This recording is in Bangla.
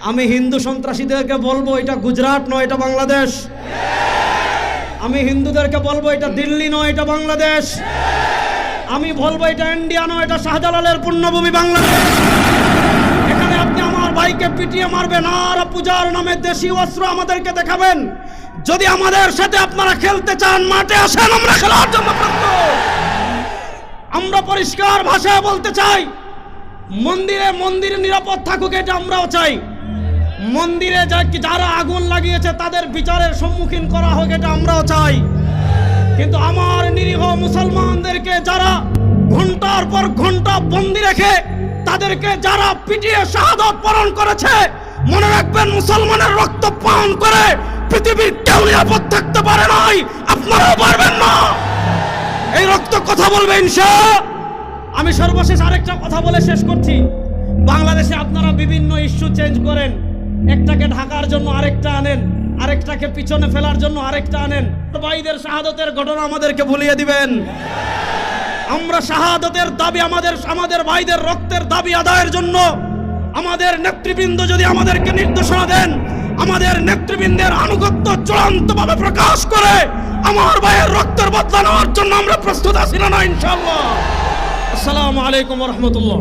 আমি হিন্দু সন্ত্রাসীদেরকে বলবো এটা গুজরাট নয়, এটা বাংলাদেশ। আমি হিন্দুদেরকে বলবো এটা দিল্লি নয়, এটা বাংলাদেশ। আমি বলবো এটা ইন্ডিয়া নয়, এটা শাহজালালের পুণ্যভূমি বাংলাদেশ। এখানে আপনি আমার ভাইকে পিটিয়ে মারবেন আর পূজার নামে দেশি অস্ত্র আমাদেরকে দেখাবেন। যদি আমাদের সাথে আপনারা খেলতে চান, মাঠে আসেন, আমরা খেলার জন্য প্রস্তুত। আমরা পরিষ্কার ভাষায় বলতে চাই, মন্দিরে নিরাপদ থাকুক, এটা আমরাও চাই। মন্দিরে যারা আগুন লাগিয়েছে তাদের বিচারের সম্মুখীন করা হোক, এটা আমরাও চাই। কিন্তু আমার নিরীহ মুসলমানদেরকে যারা ঘন্টার পর ঘন্টা বন্দি রেখে তাদেরকে যারা পিটিয়ে শাহাদাত বরণ করেছে, মনে রাখবেন মুসলমানের রক্ত পান করে পৃথিবীর কেউ নিরাপদ থাকতে পারে নাই, আপনারাও পারবেন না। এই রক্ত কথা বলবে ইনশাআল্লাহ। আমি সর্বশেষ আরেকটা কথা বলে শেষ করছি। বাংলাদেশে আপনারা বিভিন্ন ইস্যু চেঞ্জ করেন, একটাকে ঢাকার জন্য আরেকটা আনেন, আরেকটাকে পিছনে ফেলার জন্য আরেকটা আনেন। ভাইদের শাহাদাতের ঘটনা আমাদেরকে ভুলিয়ে দিবেন। আমরা শাহাদাতের দাবি, আমাদের ভাইদের রক্তের দাবি আদায়ের জন্য আমাদের নেতৃবৃন্দ যদি আমাদেরকে নির্দেশনা দেন, আমাদের নেতৃবৃন্দের আনুগত্য চূড়ান্তভাবে প্রকাশ করে আমার ভাইয়ের রক্তের বদলা নেওয়ার জন্য আমরা প্রস্তুত আছি না ইনশাআল্লাহ। আসসালামু আলাইকুম ওয়া রাহমাতুল্লাহ।